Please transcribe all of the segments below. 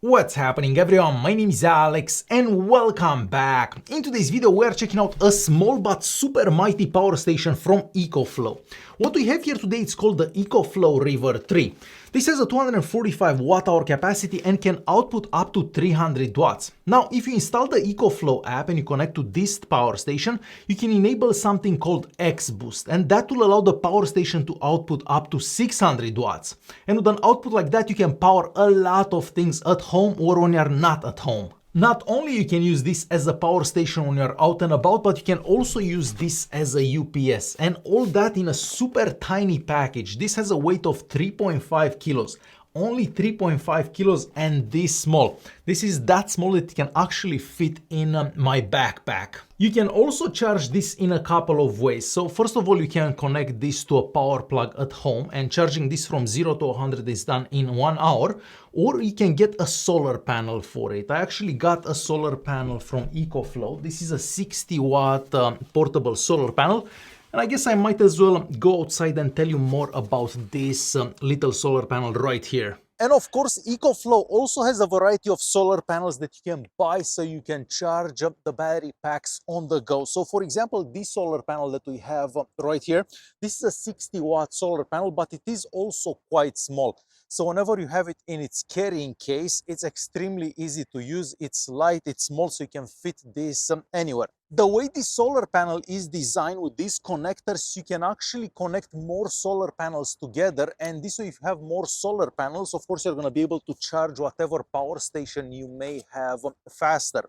What's happening everyone, my name is Alex and welcome back. In today's video we are checking out a small but super mighty power station from Ecoflow. What we have here today is called the Ecoflow RIVER 3. This has a 245 watt-hour capacity and can output up to 300 watts. Now, if you install the Ecoflow app and you connect to this power station, you can enable something called X-Boost, and that will allow the power station to output up to 600 watts. And with an output like that, you can power a lot of things at home or when you're not at home. Not only you can use this as a power station when you're out and about, but you can also use this as a UPS, and all that in a super tiny package. This has a weight of 3.5 kilos. Only 3.5 kilos and this small. This is that small that it can actually fit in my backpack. You can also charge this in a couple of ways. So first of all, you can connect this to a power plug at home, and charging this from 0 to 100 is done in 1 hour, or you can get a solar panel for it. I actually got a solar panel from Ecoflow. This is a 60 watt portable solar panel. And I guess I might as well go outside and tell you more about this little solar panel right here. And of course, Ecoflow also has a variety of solar panels that you can buy so you can charge up the battery packs on the go. So for example, this solar panel that we have right here, this is a 60 watt solar panel, but it is also quite small. So whenever you have it in its carrying case, it's extremely easy to use. It's light, it's small, so you can fit this anywhere. The way this solar panel is designed with these connectors, you can actually connect more solar panels together, and this way if you have more solar panels, of course you're going to be able to charge whatever power station you may have faster.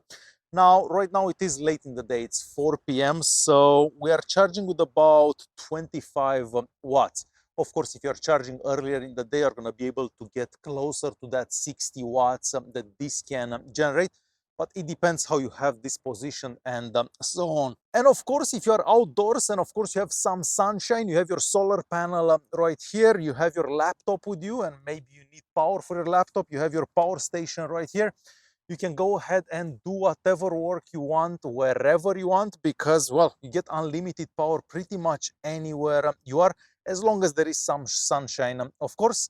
Now, right now it is late in the day, it's 4 p.m, so we are charging with about 25 watts. Of course, if you're charging earlier in the day, you're going to be able to get closer to that 60 watts that this can generate. But it depends how you have this position and so on. And of course, if you're outdoors and of course you have some sunshine, you have your solar panel right here, you have your laptop with you, and maybe you need power for your laptop, you have your power station right here. You can go ahead and do whatever work you want, wherever you want, because, well, you get unlimited power pretty much anywhere you are, as long as there is some sunshine, of course.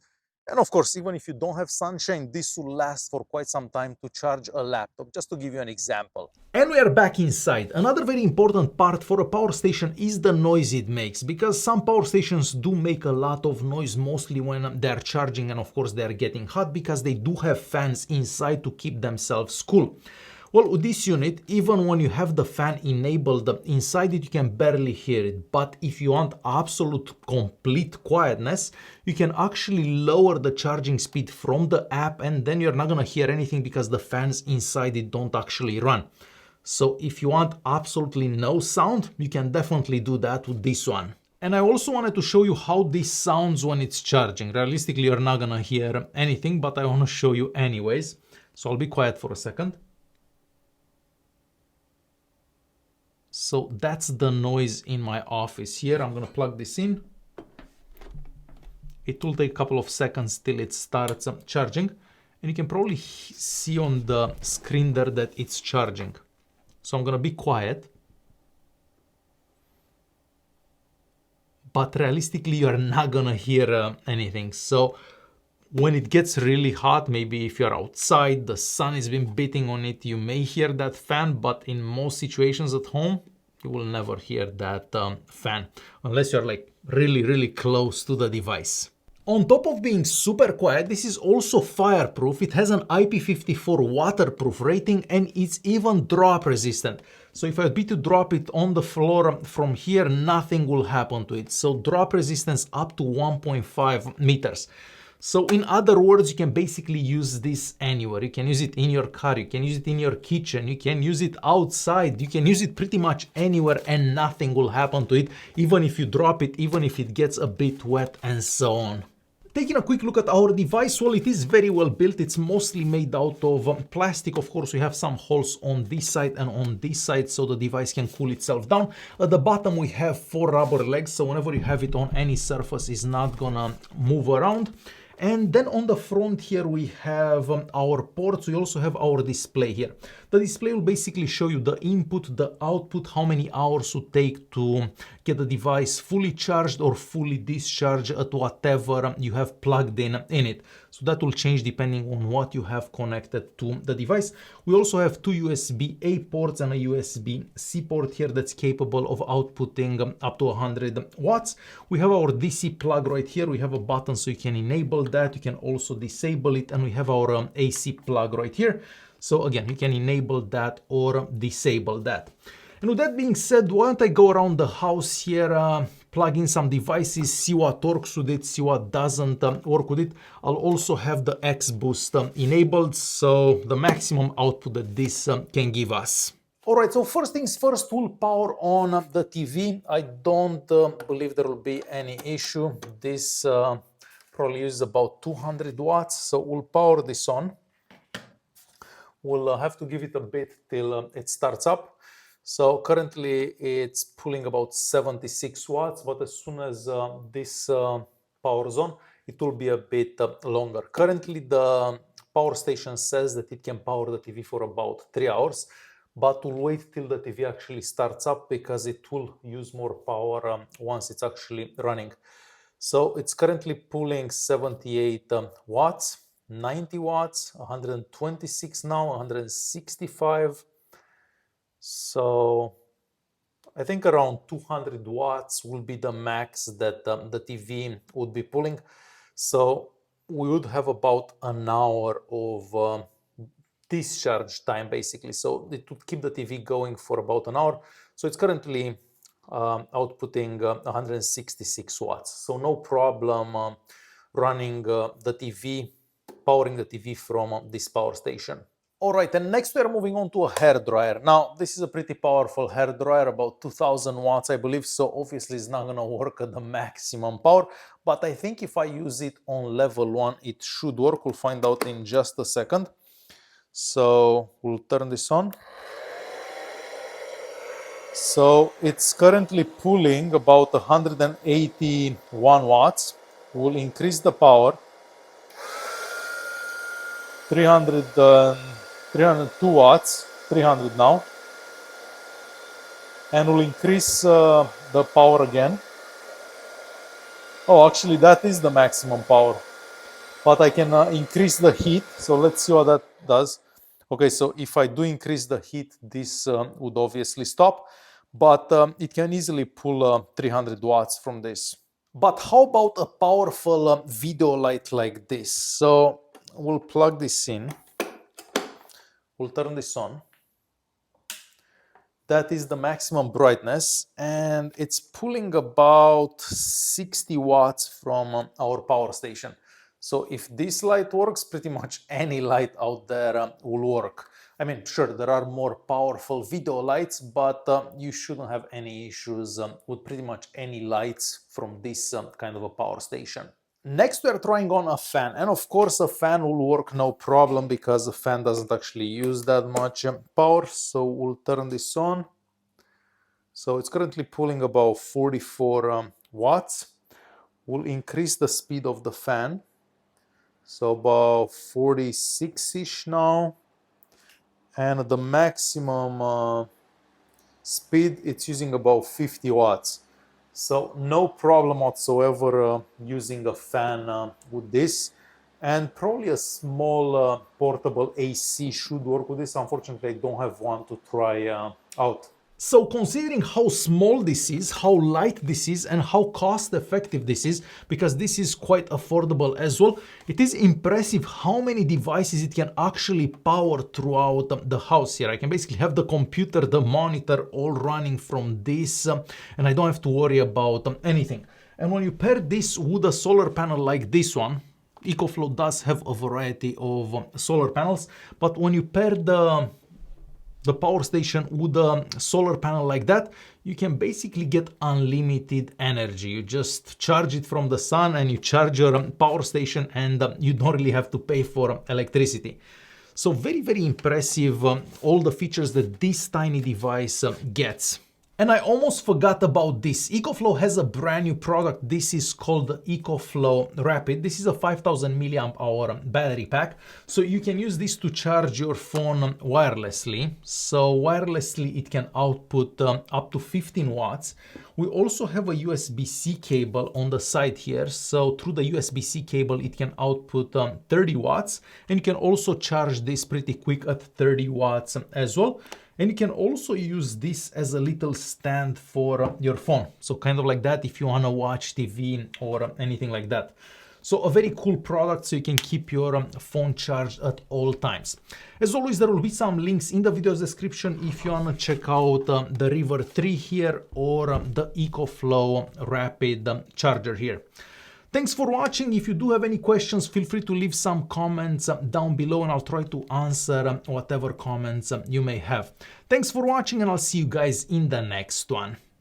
And of course, even if you don't have sunshine, this will last for quite some time to charge a laptop, just to give you an example. And we are back inside. Another very important part for a power station is the noise it makes, because some power stations do make a lot of noise, mostly when they're charging, and of course they're getting hot, because they do have fans inside to keep themselves cool. Well, with this unit, even when you have the fan enabled inside it, you can barely hear it. But if you want absolute complete quietness, you can actually lower the charging speed from the app, and then you're not gonna hear anything because the fans inside it don't actually run. So if you want absolutely no sound, you can definitely do that with this one. And I also wanted to show you how this sounds when it's charging. Realistically, you're not gonna hear anything, but I wanna show you anyways. So I'll be quiet for a second. So that's the noise in my office here. I'm gonna plug this in. It will take a couple of seconds till it starts charging. And you can probably see on the screen there that it's charging. So I'm gonna be quiet. But realistically, you're not gonna hear anything. So when it gets really hot, maybe if you're outside, the sun has been beating on it, you may hear that fan, but in most situations at home, you will never hear that fan, unless you're like really close to the device. On top of being super quiet, this is also fireproof. It has an IP54 waterproof rating, and it's even drop resistant. So if I would be to drop it on the floor from here, nothing will happen to it. So drop resistance up to 1.5 meters. So in other words, you can basically use this anywhere. You can use it in your car, you can use it in your kitchen, you can use it outside, you can use it pretty much anywhere and nothing will happen to it, even if you drop it, even if it gets a bit wet and so on. Taking a quick look at our device, well, it is very well built. It's mostly made out of plastic. Of course, we have some holes on this side and on this side so the device can cool itself down. At the bottom, we have 4 rubber legs, so whenever you have it on any surface, it's not gonna move around. And then on the front here we have our ports. We also have our display here. The display will basically show you the input, the output, how many hours would take to get the device fully charged or fully discharged at whatever you have plugged in it. So that will change depending on what you have connected to the device. We also have two USB-A ports and a USB-C port here that's capable of outputting up to 100 watts. We have our DC plug right here. We have a button so you can enable that. You can also disable it. And we have our AC plug right here. So again, you can enable that or disable that. And with that being said, why don't I go around the house here, plug in some devices, see what works with it, see what doesn't work with it. I'll also have the X Boost enabled, so the maximum output that this can give us. All right, so first things first, we'll power on the TV. I don't believe there will be any issue. This probably uses about 200 watts, so we'll power this on. We'll have to give it a bit till it starts up. So currently it's pulling about 76 watts, but as soon as this powers on, it will be a bit longer. Currently the power station says that it can power the TV for about 3 hours, but we'll wait till the TV actually starts up because it will use more power once it's actually running. So it's currently pulling 78 watts, 90 watts, 126 now, 165. So I think around 200 watts will be the max that the TV would be pulling. So we would have about an hour of discharge time basically. So it would keep the TV going for about an hour. So it's currently outputting 166 watts. So no problem running the TV, powering the TV from this power station. All right, and next we are moving on to a hair dryer. Now, this is a pretty powerful hair dryer, about 2000 watts, I believe. So obviously it's not going to work at the maximum power, but I think if I use it on level 1, it should work. We'll find out in just a second. So we'll turn this on. So it's currently pulling about 181 watts. We'll increase the power. 302 watts, 300 now. And we'll increase the power again. Oh, actually that is the maximum power. But I can increase the heat. So let's see what that does. Okay, so if I do increase the heat, this would obviously stop. But it can easily pull 300 watts from this. But how about a powerful video light like this? So we'll plug this in. We'll turn this on. That is the maximum brightness, and it's pulling about 60 watts from our power station. So if this light works, pretty much any light out there will work. I mean, sure, there are more powerful video lights, but you shouldn't have any issues with pretty much any lights from this kind of a power station. Next, we are trying on a fan, and of course a fan will work no problem because a fan doesn't actually use that much power. So we'll turn this on. So it's currently pulling about 44 watts. We'll increase the speed of the fan. So about 46-ish now. And the maximum speed, it's using about 50 watts. So no problem whatsoever using a fan with this. And probably a small portable AC should work with this. Unfortunately, I don't have one to try out. So considering how small this is, how light this is, and how cost effective this is, because this is quite affordable as well, it is impressive how many devices it can actually power throughout the house here. I can basically have the computer, the monitor all running from this, and I don't have to worry about anything. And when you pair this with a solar panel like this one, Ecoflow does have a variety of solar panels, but when you pair the power station with a solar panel like that, you can basically get unlimited energy. You just charge it from the sun and you charge your power station, and you don't really have to pay for electricity. So very, very impressive, all the features that this tiny device gets. And I almost forgot about this. Ecoflow has a brand new product. This is called the Ecoflow RAPID. This is a 5000 milliamp hour battery pack. So you can use this to charge your phone wirelessly. So wirelessly it can output up to 15 watts. We also have a USB-C cable on the side here. So through the USB-C cable it can output 30 watts. And you can also charge this pretty quick at 30 watts as well. And you can also use this as a little stand for your phone. So kind of like that if you want to watch TV or anything like that. So a very cool product so you can keep your phone charged at all times. As always, there will be some links in the video's description if you want to check out the River 3 here or the Ecoflow Rapid charger here. Thanks for watching. If you do have any questions, feel free to leave some comments down below and I'll try to answer whatever comments you may have. Thanks for watching and I'll see you guys in the next one.